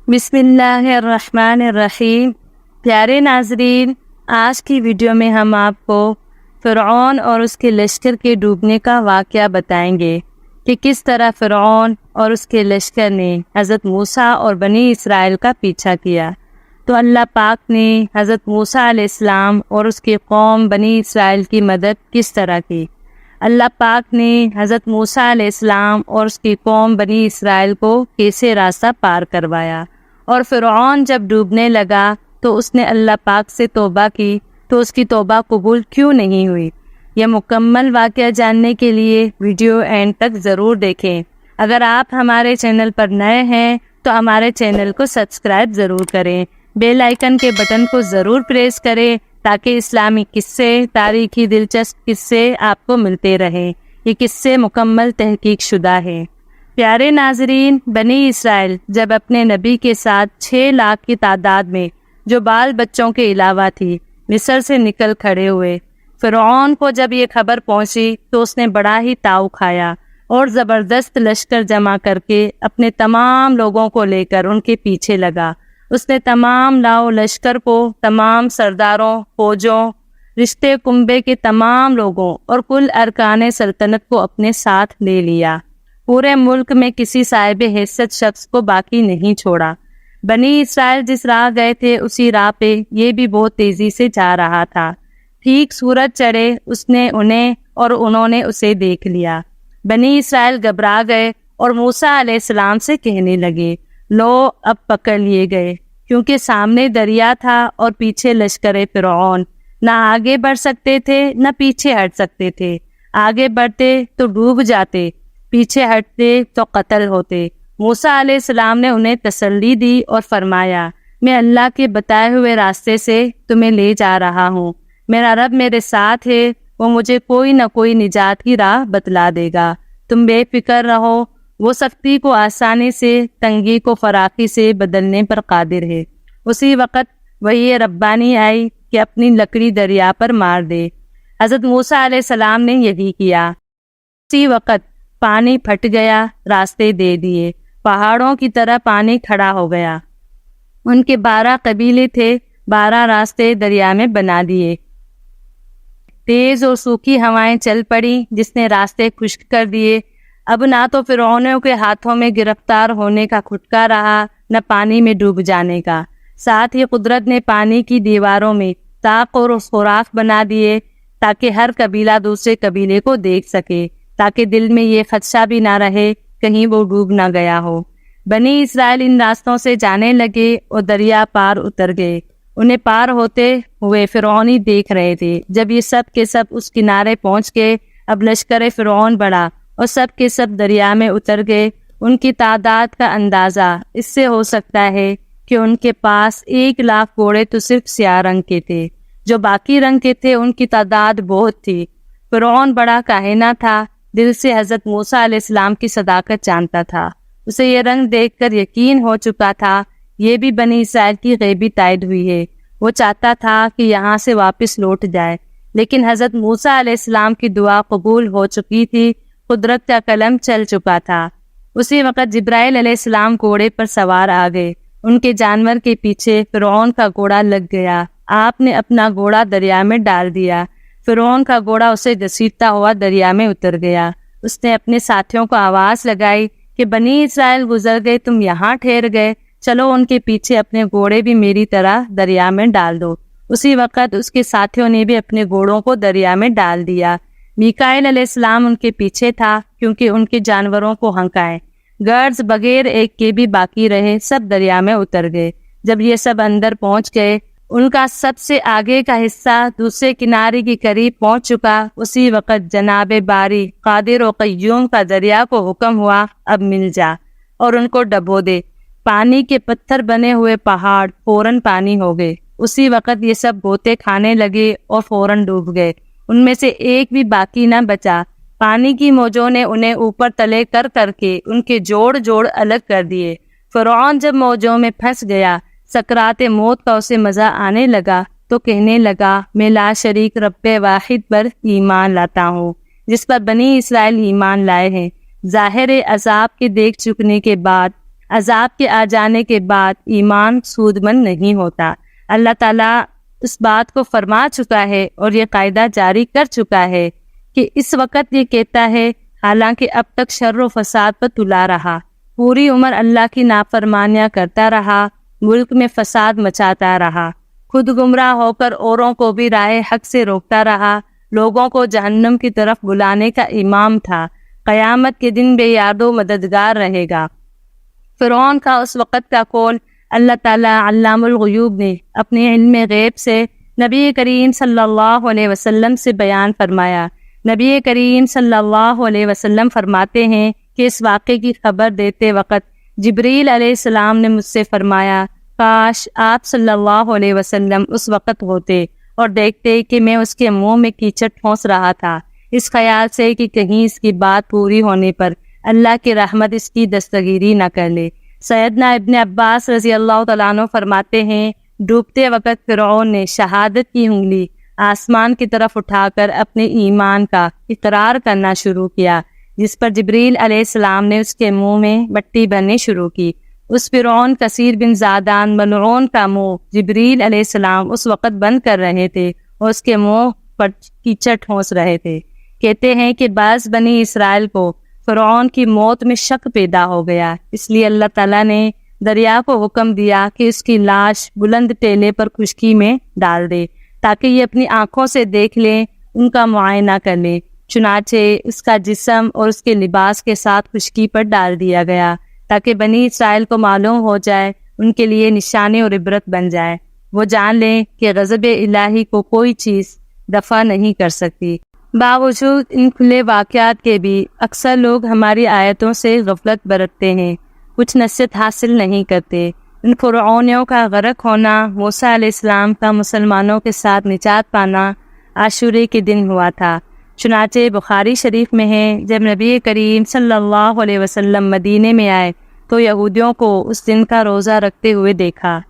بسم اللہ الرحمن الرحیم۔ پیارے ناظرین، آج کی ویڈیو میں ہم آپ کو فرعون اور اس کے لشکر کے ڈوبنے کا واقعہ بتائیں گے کہ کس طرح فرعون اور اس کے لشکر نے حضرت موسیٰ اور بنی اسرائیل کا پیچھا کیا۔ تو اللہ پاک نے حضرت موسیٰ علیہ السلام اور اس کی قوم بنی اسرائیل کی مدد کس طرح کی۔ اللہ پاک نے حضرت موسیٰ علیہ السلام اور اس کی قوم بنی اسرائیل کو کیسے راستہ پار کروایا، اور فرعون جب ڈوبنے لگا تو اس نے اللہ پاک سے توبہ کی تو اس کی توبہ قبول کیوں نہیں ہوئی۔ یہ مکمل واقعہ جاننے کے لیے ویڈیو اینڈ تک ضرور دیکھیں۔ اگر آپ ہمارے چینل پر نئے ہیں تو ہمارے چینل کو سبسکرائب ضرور کریں، بیل آئیکن کے بٹن کو ضرور پریس کریں تاکہ اسلامی قصے، تاریخی دلچسپ قصے آپ کو ملتے رہیں۔ یہ قصے مکمل تحقیق شدہ ہیں۔ پیارے ناظرین، بنی اسرائیل جب اپنے نبی کے ساتھ 6 لاکھ کی تعداد میں جو بال بچوں کے علاوہ تھی مصر سے نکل کھڑے ہوئے، فرعون کو جب یہ خبر پہنچی تو اس نے بڑا ہی تاؤ کھایا اور زبردست لشکر جمع کر کے اپنے تمام لوگوں کو لے کر ان کے پیچھے لگا۔ اس نے تمام لاؤ لشکر کو، تمام سرداروں، فوجوں، رشتے کنبے کے تمام لوگوں اور کل ارکان سلطنت کو اپنے ساتھ لے لیا۔ پورے ملک میں کسی صاحب حیثیت شخص کو باقی نہیں چھوڑا۔ بنی اسرائیل جس راہ گئے تھے اسی راہ پہ یہ بھی بہت تیزی سے جا رہا تھا۔ ٹھیک سورج چڑھے اس نے انہیں اور انہوں نے اسے دیکھ لیا۔ بنی اسرائیل گھبرا گئے اور موسیٰ علیہ السلام سے کہنے لگے، لو اب پکڑ لیے گئے، کیونکہ سامنے دریا تھا اور پیچھے لشکر فرعون۔ نہ آگے بڑھ سکتے تھے نہ پیچھے ہٹ سکتے تھے۔ آگے بڑھتے تو ڈوب جاتے، پیچھے ہٹتے تو قتل ہوتے۔ موسیٰ علیہ السلام نے انہیں تسلی دی اور فرمایا، میں اللہ کے بتائے ہوئے راستے سے تمہیں لے جا رہا ہوں۔ میرا رب میرے ساتھ ہے، وہ مجھے کوئی نہ کوئی نجات کی راہ بتلا دے گا۔ تم بے فکر رہو، وہ سختی کو آسانی سے، تنگی کو فراخی سے بدلنے پر قادر ہے۔ اسی وقت وحی ربانی آئی کہ اپنی لکڑی دریا پر مار دے۔ حضرت موسیٰ علیہ السلام نے یہی کیا۔ اسی وقت پانی پھٹ گیا، راستے دے دیے، پہاڑوں کی طرح پانی کھڑا ہو گیا۔ ان کے 12 قبیلے تھے، 12 راستے دریا میں بنا دیے۔ تیز اور سوکھی ہوائیں چل پڑی جس نے راستے خشک کر دیے۔ اب نہ تو فرعونیوں کے ہاتھوں میں گرفتار ہونے کا کھٹکا رہا، نہ پانی میں ڈوب جانے کا۔ ساتھ ہی قدرت نے پانی کی دیواروں میں طاق اور سوراخ بنا دیے تاکہ ہر قبیلہ دوسرے قبیلے کو دیکھ سکے، تاکہ دل میں یہ خدشہ بھی نہ رہے کہیں وہ ڈوب نہ گیا ہو۔ بنی اسرائیل ان راستوں سے جانے لگے اور دریا پار اتر گئے۔ انہیں پار ہوتے ہوئے فرعونی دیکھ رہے تھے۔ جب یہ سب کے سب اس کنارے پہنچ گئے، اب لشکر فرعون بڑھا اور سب کے سب دریا میں اتر گئے۔ ان کی تعداد کا اندازہ اس سے ہو سکتا ہے کہ ان کے پاس 1 لاکھ گھوڑے تو صرف سیاہ رنگ کے تھے، جو باقی رنگ کے تھے ان کی تعداد بہت تھی۔ فرعون بڑا کاہنہ تھا، دل سے حضرت موسیٰ علیہ السلام کی صداقت جانتا تھا۔ اسے یہ رنگ دیکھ کر یقین ہو چکا تھا یہ بھی بنی اسرائیل کی غیبی تائید ہوئی ہے۔ وہ چاہتا تھا کہ یہاں سے واپس لوٹ جائے، لیکن حضرت موسیٰ علیہ السلام کی دعا قبول ہو چکی تھی، قدرت کا قلم چل چکا تھا۔ اسی وقت جبرائیل علیہ السلام گھوڑے پر سوار آ گئے۔ ان کے جانور کے پیچھے فرعون کا گھوڑا لگ گیا۔ آپ نے اپنا گھوڑا دریا میں ڈال دیا۔ فرعون کا گھوڑا اسے گھسیٹتا ہوا دریا میں اتر گیا۔ اس نے اپنے ساتھیوں کو آواز لگائی کہ بنی اسرائیل گزر گئے، تم یہاں ٹھہر گئے، چلو ان کے پیچھے اپنے گھوڑے بھی میری طرح دریا میں ڈال دو۔ اسی وقت اس کے ساتھیوں نے بھی اپنے گھوڑوں کو دریا میں ڈال دیا۔ میکائیل علیہ السلام ان کے پیچھے تھا کیونکہ ان کے جانوروں کو ہنکائے۔ گرز بغیر ایک کے بھی باقی رہے، سب دریا میں اتر گئے۔ جب یہ سب اندر پہنچ گئے، ان کا سب سے آگے کا حصہ دوسرے کنارے کے قریب پہنچ چکا۔ اسی وقت جناب باری قادر و قیوم کا دریا کو حکم ہوا، اب مل جا اور ان کو ڈبو دے۔ پانی کے پتھر بنے ہوئے پہاڑ فوراً پانی ہو گئے۔ اسی وقت یہ سب غوطے کھانے لگے اور فوراً ڈوب گئے۔ ان میں سے ایک بھی باقی نہ بچا۔ پانی کی موجوں نے انہیں اوپر تلے کر کر کے ان کے جوڑ جوڑ الگ کر دیے۔ فرعون جب موجوں میں پھنس گیا، سکرات موت کا اسے مزہ آنے لگا تو کہنے لگا، میں لا شریک رب واحد پر ایمان لاتا ہوں جس پر بنی اسرائیل ایمان لائے ہیں۔ ظاہر عذاب کے دیکھ چکنے کے بعد عذاب کے آ جانے کے بعد ایمان سود مند نہیں ہوتا۔ اللہ تعالیٰ اس بات کو فرما چکا ہے اور یہ قاعدہ جاری کر چکا ہے کہ اس وقت یہ کہتا ہے، حالانکہ اب تک شر و فساد پر تلا رہا، پوری عمر اللہ کی نافرمانیاں کرتا رہا، ملک میں فساد مچاتا رہا، خود گمراہ ہو کر اوروں کو بھی راہ حق سے روکتا رہا، لوگوں کو جہنم کی طرف بلانے کا امام تھا، قیامت کے دن بے یاد و مددگار رہے گا۔ فرعون کا اس وقت کا قول اللہ تعالیٰ علام الغیوب نے اپنے علم غیب سے نبی کریم صلی اللہ علیہ وسلم سے بیان فرمایا۔ نبی کریم صلی اللہ علیہ وسلم فرماتے ہیں کہ اس واقعے کی خبر دیتے وقت جبریل علیہ السلام نے مجھ سے فرمایا، کاش آپ صلی اللہ علیہ وسلم اس وقت ہوتے اور دیکھتے کہ میں اس کے منہ میں کیچڑ ٹھونس رہا تھا، اس خیال سے کہ کہیں اس کی بات پوری ہونے پر اللہ کی رحمت اس کی دستگیری نہ کر لے۔ سیدنا ابن عباس رضی اللہ تعالیٰ عنہ فرماتے ہیں، ڈوبتے وقت فرعون نے شہادت کی انگلی آسمان کی طرف اٹھا کر اپنے ایمان کا اقرار کرنا شروع کیا، جس پر جبریل علیہ السلام نے اس کے منہ میں مٹی بھرنی شروع کی۔ اس فرعون کثیر بن زادان ملعون کا منہ جبریل علیہ السلام اس وقت بند کر رہے تھے اور اس کے منہ پر کیچڑ ٹھونس رہے تھے۔ کہتے ہیں کہ بعض بنی اسرائیل کو فرعون کی موت میں شک پیدا ہو گیا، اس لیے اللہ تعالیٰ نے دریا کو حکم دیا کہ اس کی لاش بلند ٹیلے پر خشکی میں ڈال دے تاکہ یہ اپنی آنکھوں سے دیکھ لیں، ان کا معائنہ کر لیں۔ چنانچہ اس کا جسم اور اس کے لباس کے ساتھ خشکی پر ڈال دیا گیا تاکہ بنی اسرائیل کو معلوم ہو جائے، ان کے لیے نشانی اور عبرت بن جائے، وہ جان لیں کہ غضب الہی کو کوئی چیز دفع نہیں کر سکتی۔ باوجود ان کھلے واقعات کے بھی اکثر لوگ ہماری آیتوں سے غفلت برتتے ہیں، کچھ نصیحت حاصل نہیں کرتے۔ ان فرعونیوں کا غرق ہونا، موسیٰ علیہ السلام کا مسلمانوں کے ساتھ نجات پانا عاشورے کے دن ہوا تھا۔ چنانچہ بخاری شریف میں ہے، جب نبی کریم صلی اللہ علیہ وسلم مدینے میں آئے تو یہودیوں کو اس دن کا روزہ رکھتے ہوئے دیکھا۔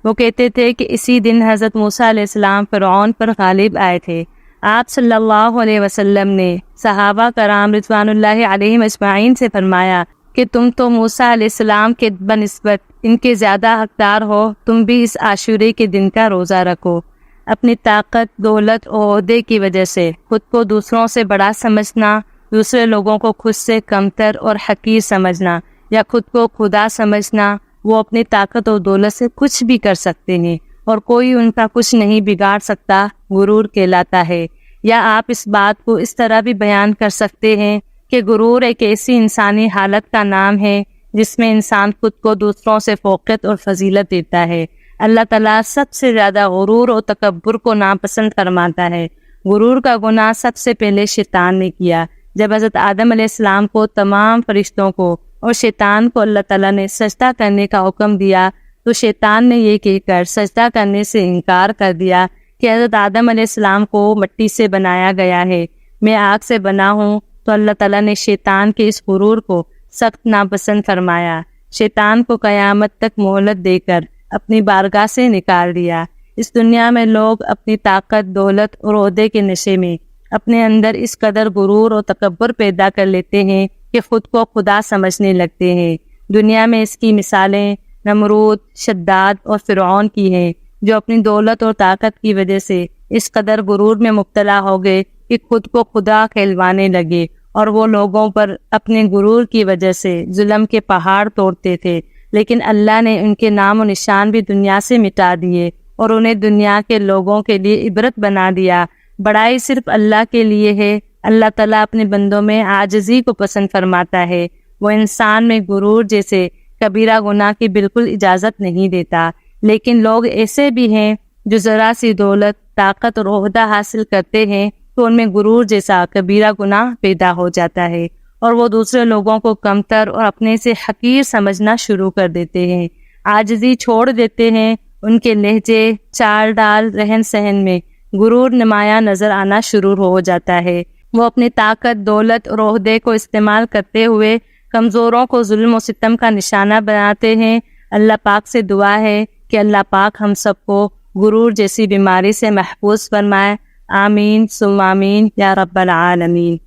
وہ کہتے تھے کہ اسی دن حضرت موسیٰ علیہ السلام فرعون پر غالب آئے تھے۔ آپ صلی اللہ علیہ وسلم نے صحابہ کرام رضوان اللہ علیہم اجمعین سے فرمایا کہ تم تو موسیٰ علیہ السلام کے بنسبت ان کے زیادہ حقدار ہو، تم بھی اس عاشورے کے دن کا روزہ رکھو۔ اپنی طاقت، دولت اور عہدے کی وجہ سے خود کو دوسروں سے بڑا سمجھنا، دوسرے لوگوں کو خود سے کمتر اور حقیر سمجھنا یا خود کو خدا سمجھنا، وہ اپنی طاقت اور دولت سے کچھ بھی کر سکتے ہیں اور کوئی ان کا کچھ نہیں بگاڑ سکتا، غرور کہلاتا ہے۔ یا آپ اس بات کو اس طرح بھی بیان کر سکتے ہیں کہ غرور ایک ایسی انسانی حالت کا نام ہے جس میں انسان خود کو دوسروں سے فوقیت اور فضیلت دیتا ہے۔ اللہ تعالیٰ سب سے زیادہ غرور اور تکبر کو ناپسند فرماتا ہے۔ غرور کا گناہ سب سے پہلے شیطان نے کیا۔ جب حضرت آدم علیہ السلام کو، تمام فرشتوں کو اور شیطان کو اللہ تعالیٰ نے سجدہ کرنے کا حکم دیا تو شیطان نے یہ کہہ کر سجدہ کرنے سے انکار کر دیا کہ حضرت آدم علیہ السلام کو مٹی سے بنایا گیا ہے، میں آگ سے بنا ہوں۔ تو اللہ تعالیٰ نے شیطان کے اس غرور کو سخت ناپسند فرمایا، شیطان کو قیامت تک مہلت دے کر اپنی بارگاہ سے نکال دیا۔ اس دنیا میں لوگ اپنی طاقت، دولت اور عہدے کے نشے میں اپنے اندر اس قدر غرور اور تکبر پیدا کر لیتے ہیں کہ خود کو خدا سمجھنے لگتے ہیں۔ دنیا میں اس کی مثالیں نمرود، شداد اور فرعون کی ہیں، جو اپنی دولت اور طاقت کی وجہ سے اس قدر غرور میں مبتلا ہو گئے کہ خود کو خدا کہلوانے لگے، اور وہ لوگوں پر اپنے غرور کی وجہ سے ظلم کے پہاڑ توڑتے تھے، لیکن اللہ نے ان کے نام و نشان بھی دنیا سے مٹا دیے اور انہیں دنیا کے لوگوں کے لیے عبرت بنا دیا۔ بڑائی صرف اللہ کے لیے ہے۔ اللہ تعالیٰ اپنے بندوں میں عاجزی کو پسند فرماتا ہے، وہ انسان میں غرور جیسے کبیرہ گناہ کی بالکل اجازت نہیں دیتا۔ لیکن لوگ ایسے بھی ہیں جو ذرا سی دولت، طاقت اور عہدہ حاصل کرتے ہیں تو ان میں غرور جیسا کبیرہ گناہ پیدا ہو جاتا ہے اور وہ دوسرے لوگوں کو کمتر اور اپنے سے حقیر سمجھنا شروع کر دیتے ہیں، عاجزی چھوڑ دیتے ہیں۔ ان کے لہجے، چال ڈال، رہن سہن میں غرور نمایاں نظر آنا شروع ہو جاتا ہے۔ وہ اپنی طاقت، دولت اور عہدے کو استعمال کرتے ہوئے کمزوروں کو ظلم و ستم کا نشانہ بناتے ہیں۔ اللہ پاک سے دعا ہے کہ اللہ پاک ہم سب کو غرور جیسی بیماری سے محفوظ فرمائے۔ آمین ثم آمین یا رب العالمین۔